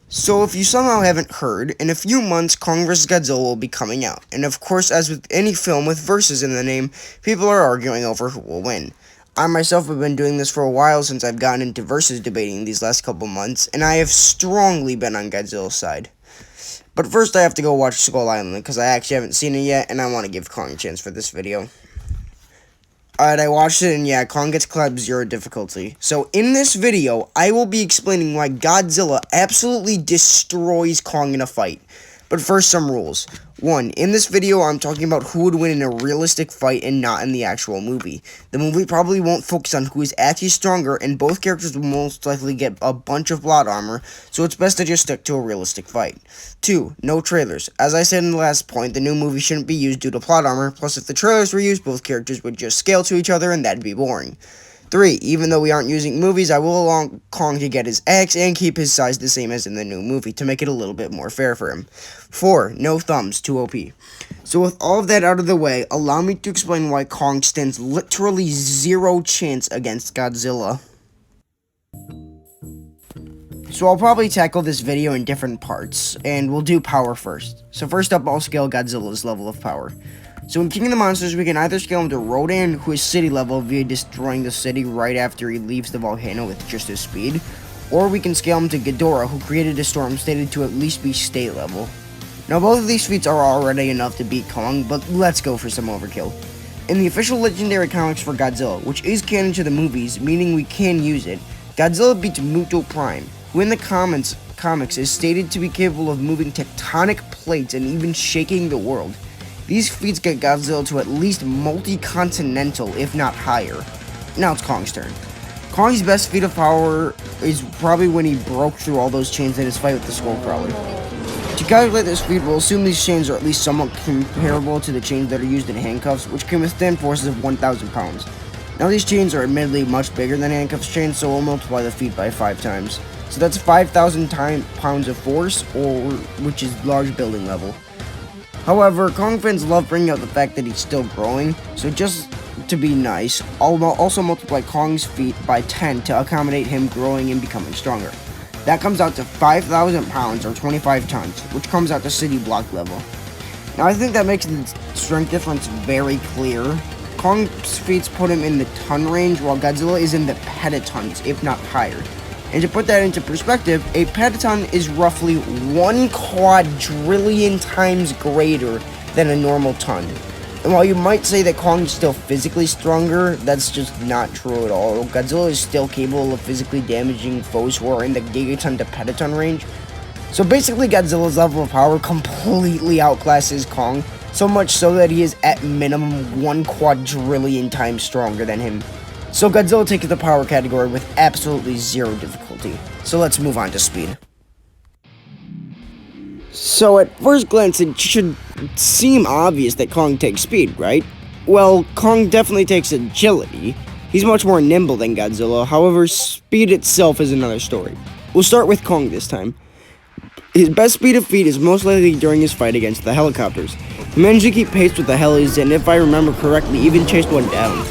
So if you somehow haven't heard, in a few months Kong vs. Godzilla will be coming out, and of course, as with any film with versus in the name, people are arguing over who will win. I myself have been doing this for a while since I've gotten into versus debating these last couple months, and I have strongly been on Godzilla's side. But first I have to go watch Skull Island, because I actually haven't seen it yet, and I want to give Kong a chance for this video. Alright, I watched it, and yeah, Kong gets Club 0 difficulty. So, in this video, I will be explaining why Godzilla absolutely destroys Kong in a fight. But first, some rules. 1. In this video, I'm talking about who would win in a realistic fight and not in the actual movie. The movie probably won't focus on who is actually stronger, and both characters will most likely get a bunch of plot armor, so it's best to just stick to a realistic fight. 2. No trailers. As I said in the last point, the new movie shouldn't be used due to plot armor, plus if the trailers were used, both characters would just scale to each other, and that'd be boring. 3. Even though we aren't using movies, I will allow Kong to get his axe and keep his size the same as in the new movie to make it a little bit more fair for him. 4. No thumbs, too OP. So with all of that out of the way, allow me to explain why Kong stands literally zero chance against Godzilla. So I'll probably tackle this video in different parts, and we'll do power first. So first up, I'll scale Godzilla's level of power. So in King of the Monsters, we can either scale him to Rodan, who is city level via destroying the city right after he leaves the volcano with just his speed, or we can scale him to Ghidorah, who created a storm stated to at least be state level. Now both of these feats are already enough to beat Kong, but let's go for some overkill. In the official Legendary Comics for Godzilla, which is canon to the movies, meaning we can use it, Godzilla beats Muto Prime, who in the comics is stated to be capable of moving tectonic plates and even shaking the world. These feats get Godzilla to at least multi-continental, if not higher. Now it's Kong's turn. Kong's best feat of power is probably when he broke through all those chains in his fight with the Skullcrawler. To calculate this feat, we'll assume these chains are at least somewhat comparable to the chains that are used in handcuffs, which can withstand forces of 1,000 pounds. Now these chains are admittedly much bigger than handcuffs chains, so we'll multiply the feat by 5 times. So that's 5,000 pounds of force, which is large building level. However, Kong fans love bringing out the fact that he's still growing, so just to be nice, I'll also multiply Kong's feet by 10 to accommodate him growing and becoming stronger. That comes out to 5,000 pounds or 25 tons, which comes out to city block level. Now I think that makes the strength difference very clear. Kong's feats put him in the ton range, while Godzilla is in the petatons, if not higher. And to put that into perspective, a petaton is roughly 1 quadrillion times greater than a normal ton. And while you might say that Kong is still physically stronger, that's just not true at all. Godzilla is still capable of physically damaging foes who are in the gigaton to petaton range. So basically Godzilla's level of power completely outclasses Kong, so much so that he is at minimum 1 quadrillion times stronger than him. So Godzilla takes the power category with absolutely zero difficulty. So let's move on to speed. So at first glance it should seem obvious that Kong takes speed, right? Well, Kong definitely takes agility. He's much more nimble than Godzilla, however speed itself is another story. We'll start with Kong this time. His best speed of feat is most likely during his fight against the helicopters. He managed to keep pace with the helis, and if I remember correctly, even chased one down.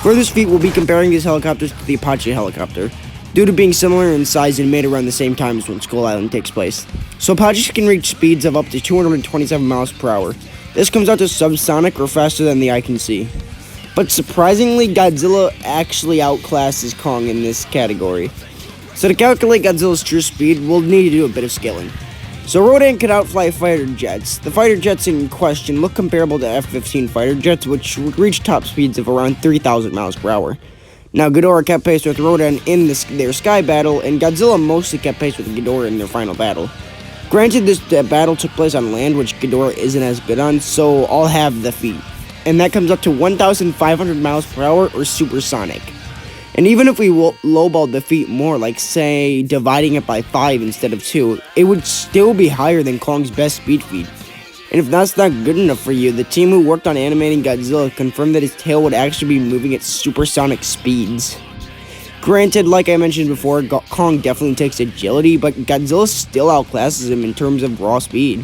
For this feat, we'll be comparing these helicopters to the Apache helicopter, due to being similar in size and made around the same time as when Skull Island takes place. So Apaches can reach speeds of up to 227 miles per hour. This comes out to subsonic or faster than the eye can see. But surprisingly, Godzilla actually outclasses Kong in this category. So to calculate Godzilla's true speed, we'll need to do a bit of scaling. So Rodan can outfly fighter jets. The fighter jets in question look comparable to F-15 fighter jets, which would reach top speeds of around 3,000 miles per hour. Now Ghidorah kept pace with Rodan in their sky battle, and Godzilla mostly kept pace with Ghidorah in their final battle. Granted, this battle took place on land, which Ghidorah isn't as good on, so I'll have the feat. And that comes up to 1,500 miles per hour or supersonic. And even if we lowballed the feat more, like say dividing it by 5 instead of 2, it would still be higher than Kong's best speed feat. And if that's not good enough for you, the team who worked on animating Godzilla confirmed that his tail would actually be moving at supersonic speeds. Granted, like I mentioned before, Kong definitely takes agility, but Godzilla still outclasses him in terms of raw speed.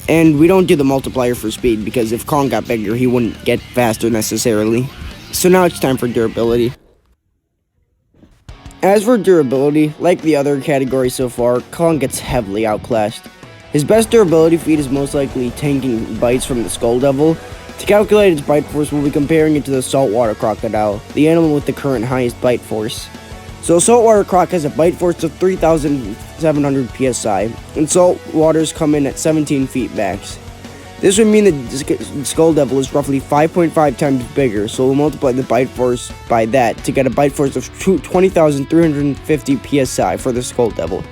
And we don't do the multiplier for speed, because if Kong got bigger, he wouldn't get faster necessarily. So now it's time for durability. As for durability, like the other categories so far, Kong gets heavily outclassed. His best durability feat is most likely tanking bites from the Skull Devil. To calculate its bite force, we'll be comparing it to the saltwater crocodile, the animal with the current highest bite force. So saltwater croc has a bite force of 3,700 psi, and salt waters come in at 17 feet max. This would mean the Skull Devil is roughly 5.5 times bigger, so we'll multiply the bite force by that to get a bite force of 20,350 psi for the Skull Devil,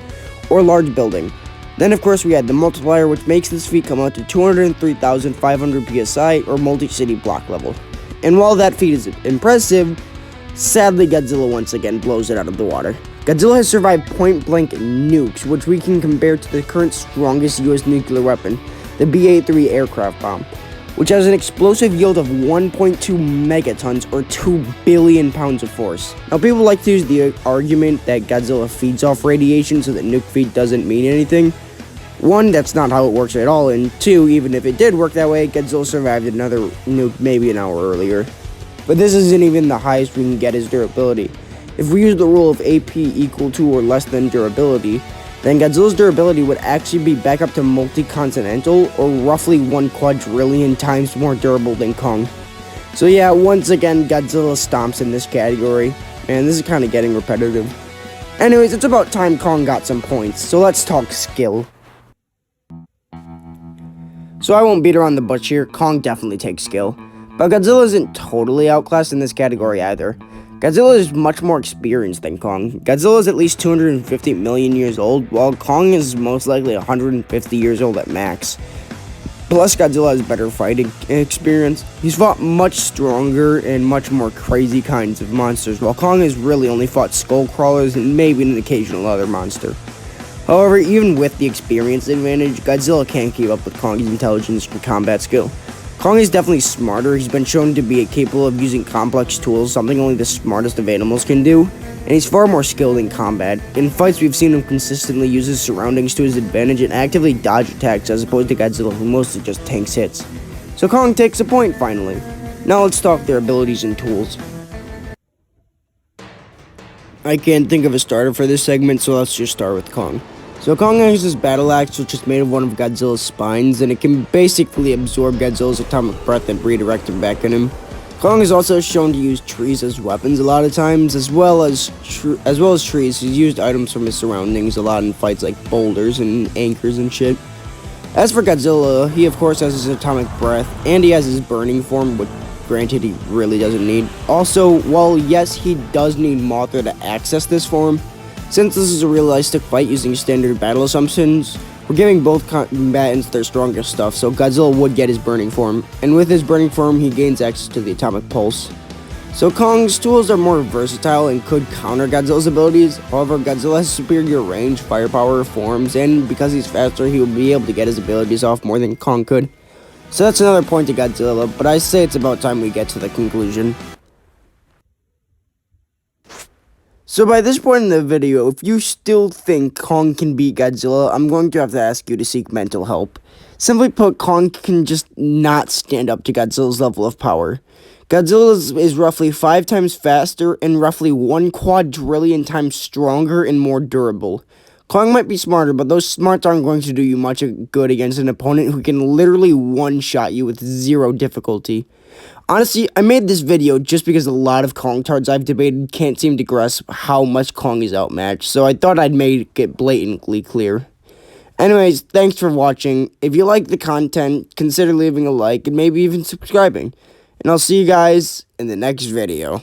or large building. Then of course we add the multiplier, which makes this feat come out to 203,500 psi, or multi-city block level. And while that feat is impressive, sadly Godzilla once again blows it out of the water. Godzilla has survived point-blank nukes, which we can compare to the current strongest US nuclear weapon, the B-83 aircraft bomb, which has an explosive yield of 1.2 megatons, or 2 billion pounds of force. Now people like to use the argument that Godzilla feeds off radiation, so that nuke feed doesn't mean anything. One, that's not how it works at all, and two, even if it did work that way, Godzilla survived another nuke maybe an hour earlier. But this isn't even the highest we can get as durability. If we use the rule of AP equal to or less than durability, then Godzilla's durability would actually be back up to multi-continental, or roughly 1 quadrillion times more durable than Kong. So yeah, once again, Godzilla stomps in this category, and this is kind of getting repetitive. Anyways, it's about time Kong got some points, so let's talk skill. So I won't beat around the bush here, Kong definitely takes skill. But Godzilla isn't totally outclassed in this category either. Godzilla is much more experienced than Kong. Godzilla is at least 250 million years old, while Kong is most likely 150 years old at max. Plus, Godzilla has better fighting experience. He's fought much stronger and much more crazy kinds of monsters, while Kong has really only fought skull crawlers and maybe an occasional other monster. However, even with the experience advantage, Godzilla can't keep up with Kong's intelligence or combat skill. Kong is definitely smarter. He's been shown to be capable of using complex tools, something only the smartest of animals can do, and he's far more skilled in combat. In fights, we've seen him consistently use his surroundings to his advantage and actively dodge attacks, as opposed to Godzilla, who mostly just tanks hits. So Kong takes a point, finally. Now let's talk their abilities and tools. I can't think of a starter for this segment, so let's just start with Kong. So Kong has his battle axe, which is made of one of Godzilla's spines, and it can basically absorb Godzilla's atomic breath and redirect it back in him. Kong is also shown to use trees as weapons a lot of times, as well as trees. He's used items from his surroundings a lot in fights like boulders and anchors and shit. As for Godzilla, he of course has his atomic breath, and he has his burning form, which granted he really doesn't need. Also, while yes, he does need Mothra to access this form, since this is a realistic fight using standard battle assumptions, we're giving both combatants their strongest stuff, so Godzilla would get his burning form, and with his burning form, he gains access to the atomic pulse. So Kong's tools are more versatile and could counter Godzilla's abilities. However, Godzilla has superior range, firepower, forms, and because he's faster, he will be able to get his abilities off more than Kong could. So that's another point to Godzilla, but I say it's about time we get to the conclusion. So by this point in the video, if you still think Kong can beat Godzilla, I'm going to have to ask you to seek mental help. Simply put, Kong can just not stand up to Godzilla's level of power. Godzilla is roughly 5 times faster and roughly 1 quadrillion times stronger and more durable. Kong might be smarter, but those smarts aren't going to do you much good against an opponent who can literally one-shot you with 0 difficulty. Honestly, I made this video just because a lot of Kong tards I've debated can't seem to grasp how much Kong is outmatched, so I thought I'd make it blatantly clear. Anyways, thanks for watching. If you like the content, consider leaving a like and maybe even subscribing. And I'll see you guys in the next video.